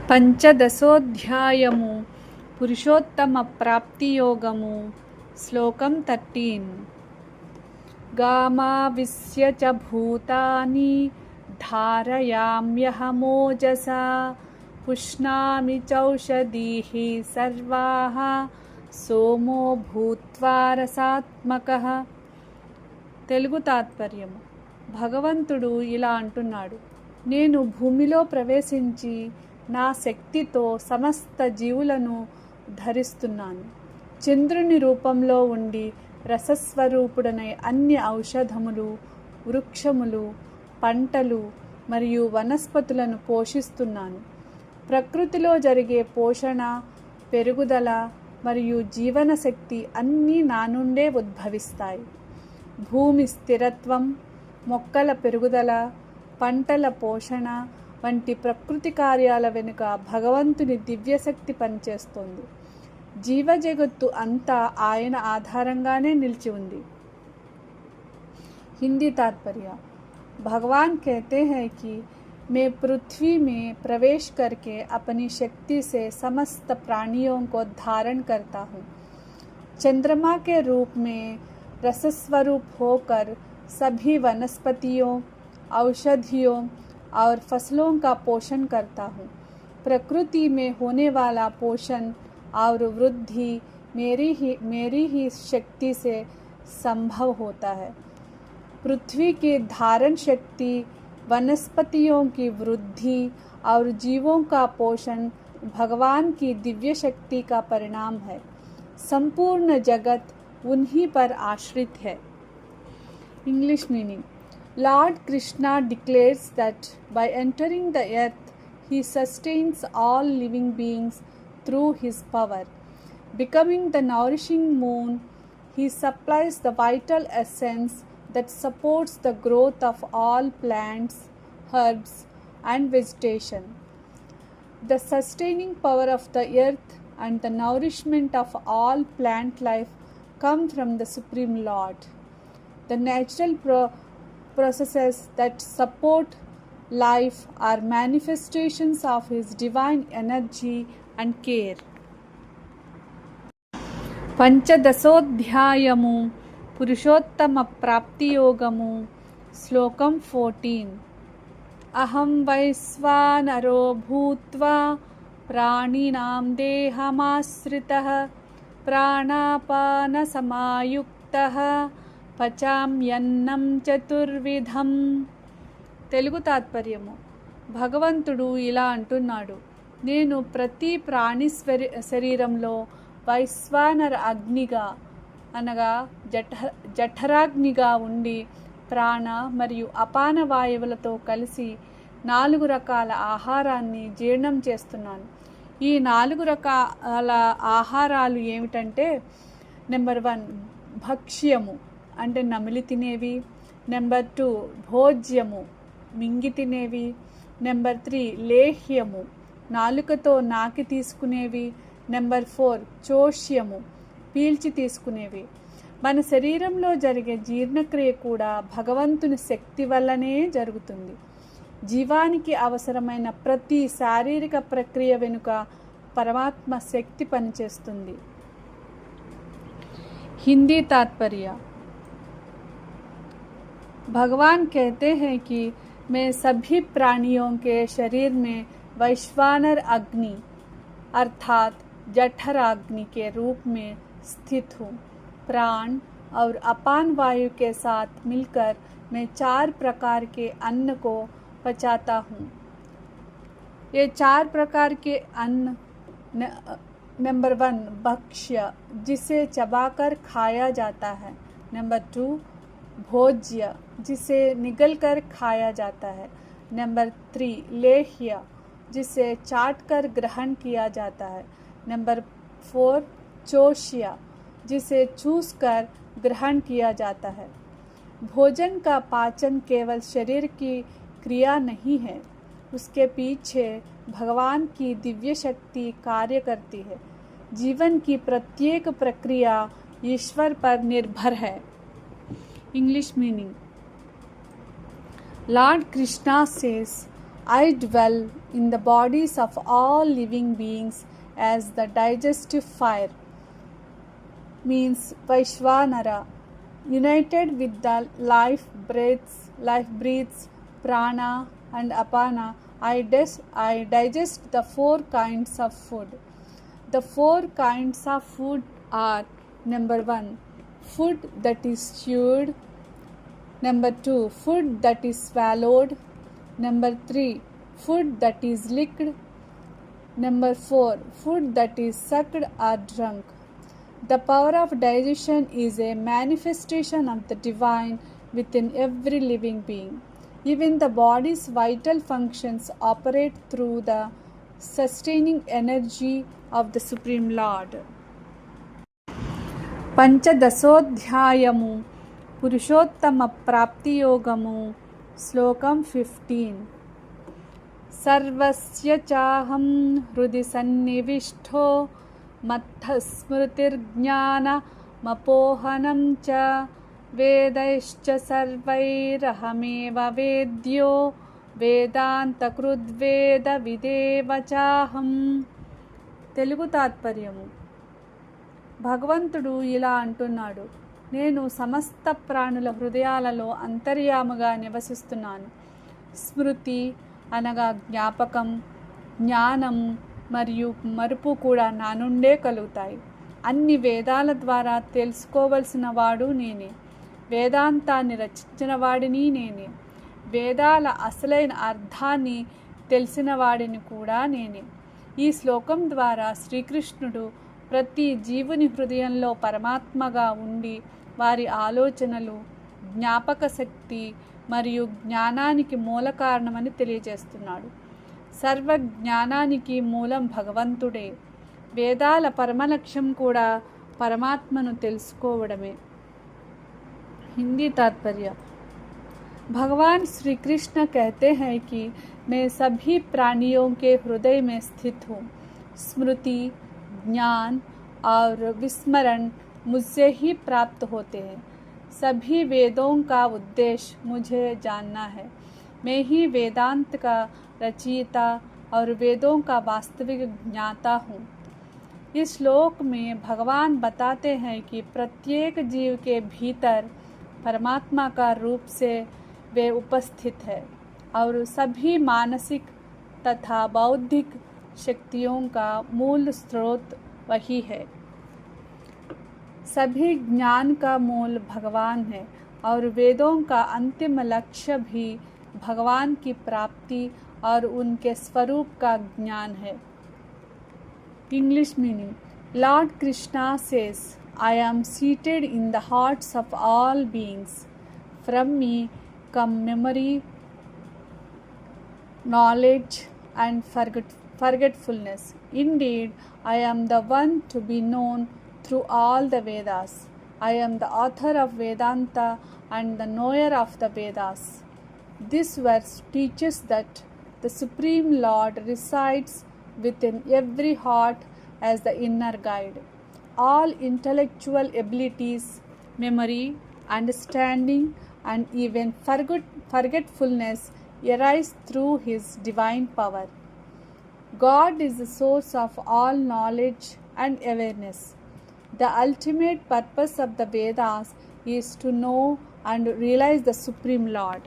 పంచదశోధ్యాయము పురుషోత్తమ ప్రాప్తి యోగము శ్లోకం 13 గామావిశ్య చ భూతాని ధారయామ్యహమోజసా పుష్ణామి చౌషధీః సర్వాః సోమో భూత్వా రసాత్మకః. తెలుగు తాత్పర్యము. భగవంతుడు ఇలా అంటున్నాడు, నేను భూమిలో ప్రవేశించి నా శక్తితో సమస్త జీవులను ధరిస్తున్నాను. చంద్రుని రూపంలో ఉండి రసస్వరూపుడనై అన్ని ఔషధములు, వృక్షములు, పంటలు మరియు వనస్పతులను పోషిస్తున్నాను. ప్రకృతిలో జరిగే పోషణ, పెరుగుదల మరియు జీవన శక్తి అన్నీ నా నుండే ఉద్భవిస్తాయి. భూమి స్థిరత్వం, మొక్కల పెరుగుదల, పంటల పోషణ వంటి ప్రకృతి కార్యాల వెనుక భగవంతుని దివ్యశక్తి పనిచేస్తోంది. జీవజగత్తు అంతా ఆయన ఆధారంగానే నిలిచి ఉంది. हिंदी तात्पर्य. भगवान कहते हैं कि मैं पृथ्वी में प्रवेश करके अपनी शक्ति से समस्त प्राणियों को धारण करता हूँ. चंद्रमा के रूप में रसस्वरूप होकर सभी वनस्पतियों, औषधियों और फसलों का पोषण करता हूँ. प्रकृति में होने वाला पोषण और वृद्धि मेरी ही शक्ति से संभव होता है. पृथ्वी की धारण शक्ति, वनस्पतियों की वृद्धि और जीवों का पोषण भगवान की दिव्य शक्ति का परिणाम है. संपूर्ण जगत उन्हीं पर आश्रित है. English meaning. Lord Krishna declares that by entering the earth, he sustains all living beings through his power. Becoming the nourishing moon, he supplies the vital essence that supports the growth of all plants, herbs, and vegetation. The sustaining power of the earth and the nourishment of all plant life come from the Supreme Lord. The natural processes that support life are manifestations of his divine energy and care. పంచదశోధ్యాయము పురుషోత్తమ ప్రాప్తి యోగము శ్లోకం 14. అహం వైశ్వానరో భూత్వా ప్రాణినాం దేహమాశ్రితః ప్రాణాపాన సమాయుక్తః పచామ్యన్నం చతుర్విధం. తెలుగు తాత్పర్యము. భగవంతుడు ఇలా అంటున్నాడు, నేను ప్రతి ప్రాణి శరీరంలో వైశ్వానర అగ్నిగా అనగా జఠరాగ్నిగా ఉండి ప్రాణ మరియు అపాన వాయువులతో కలిసి 4 రకాల ఆహారాన్ని జీర్ణం చేస్తున్నాను. ఈ 4 రకాల ఆహారాలు ఏమిటంటే, నెంబర్ 1 భక్ష్యము అంటే నమిలి తినేవి. నెంబర్ 2 భోజ్యము మింగి తినేవి. నెంబర్ 3 లేహ్యము నాలుకతో నాకి తీసుకునేవి. నెంబర్ 4 చోష్యము పీల్చి తీసుకునేవి. మన శరీరంలో జరిగే జీర్ణక్రియ కూడా భగవంతుని శక్తి వల్లనే జరుగుతుంది. జీవానికి అవసరమైన ప్రతి శారీరక ప్రక్రియ వెనుక పరమాత్మ శక్తి పనిచేస్తుంది. हिंदी तात्पर्य. भगवान कहते हैं कि मैं सभी प्राणियों के शरीर में वैश्वानर अग्नि अर्थात जठराग्नि के रूप में स्थित हूँ. प्राण और अपान वायु के साथ मिलकर मैं 4 प्रकार के अन्न को पचाता हूँ. ये 4 प्रकार के अन्न नंबर 1 भक्ष्य जिसे चबाकर खाया जाता है. नंबर 2 भोज्य जिसे निगलकर खाया जाता है. नंबर 3 लेह्य जिसे चाटकर ग्रहण किया जाता है. नंबर 4 चोष्य जिसे चूसकर ग्रहण किया जाता है. भोजन का पाचन केवल शरीर की क्रिया नहीं है, उसके पीछे भगवान की दिव्य शक्ति कार्य करती है. जीवन की प्रत्येक प्रक्रिया ईश्वर पर निर्भर है. English meaning. Lord Krishna says, I dwell in the bodies of all living beings as the digestive fire, means Vaishvanara, united with the life breaths, prana and apana. I digest the four kinds of food. The four kinds of food are: number 1, food that is chewed; number 2, food that is swallowed; number 3, food that is licked; number 4, food that is sucked or drunk. The power of digestion is a manifestation of the divine within every living being. Even the body's vital functions operate through the sustaining energy of the Supreme Lord. పంచదశోధ్యాయము పురుషోత్తమ ప్రాప్తియోగము శ్లోకం 15. సర్వస్య చాహం హృది సన్నివిష్టో మత్తస్మృతిర్జ్ఞానమపోహనం చ వేదైశ్చ సర్వైరహమేవ వేద్యో వేదాంతకృద్వేద విదేవ చాహం. తెలుగు తాత్పర్యము. భగవంతుడు ఇలా అంటున్నాడు: నేను సమస్త ప్రాణుల హృదయాలలో అంతర్యాముగా నివసిస్తున్నాను. స్మృతి అనగా జ్ఞాపకం, జ్ఞానం మరియు మరుపు కూడా నా నుండే కలుగుతాయి. అన్ని వేదాల ద్వారా తెలుసుకోవలసిన వాడు నేనే. వేదాంతాన్ని రచించిన వాడిని నేనే. వేదాల అసలైన అర్థాన్ని తెలిసిన వాడిని కూడా నేనే. ఈ శ్లోకం ద్వారా శ్రీకృష్ణుడు ప్రతి జీవుని హృదయంలో పరమాత్మగా ఉండి వారి ఆలోచనలు, జ్ఞాపక శక్తి మరియు జ్ఞానానికి మూల కారణమని తెలియజేస్తున్నాడు. సర్వ జ్ఞానానికి మూలం భగవంతుడే. వేదాల పరమలక్ష్యం కూడా పరమాత్మను తెలుసుకోవడమే. हिंदी तात्पर्य. भगवान श्री कृष्ण कहते हैं कि मैं सभी प्राणियों के हृदय में स्थित हूँ. स्मृति, ज्ञान और विस्मरण मुझसे ही प्राप्त होते हैं. सभी वेदों का उद्देश्य मुझे जानना है. मैं ही वेदांत का रचयिता और वेदों का वास्तविक ज्ञाता हूँ. इस श्लोक में भगवान बताते हैं कि प्रत्येक जीव के भीतर परमात्मा का रूप से वे उपस्थित है और सभी मानसिक तथा बौद्धिक शक्तियों का मूल स्रोत वही है. सभी ज्ञान का मूल भगवान है और वेदों का अंतिम लक्ष्य भी भगवान की प्राप्ति और उनके स्वरूप का ज्ञान है. English meaning. Lord Krishna says, I am seated in the hearts of all beings. From me come memory, knowledge and forgetfulness. Indeed, I am the one to be known through all the Vedas. I am the author of Vedanta and the knower of the Vedas. This verse teaches that the Supreme Lord resides within every heart as the inner guide. All intellectual abilities, memory, understanding, and even forgetfulness arise through His divine power. God is the source of all knowledge and awareness. The ultimate purpose of the Vedas is to know and realize the Supreme Lord.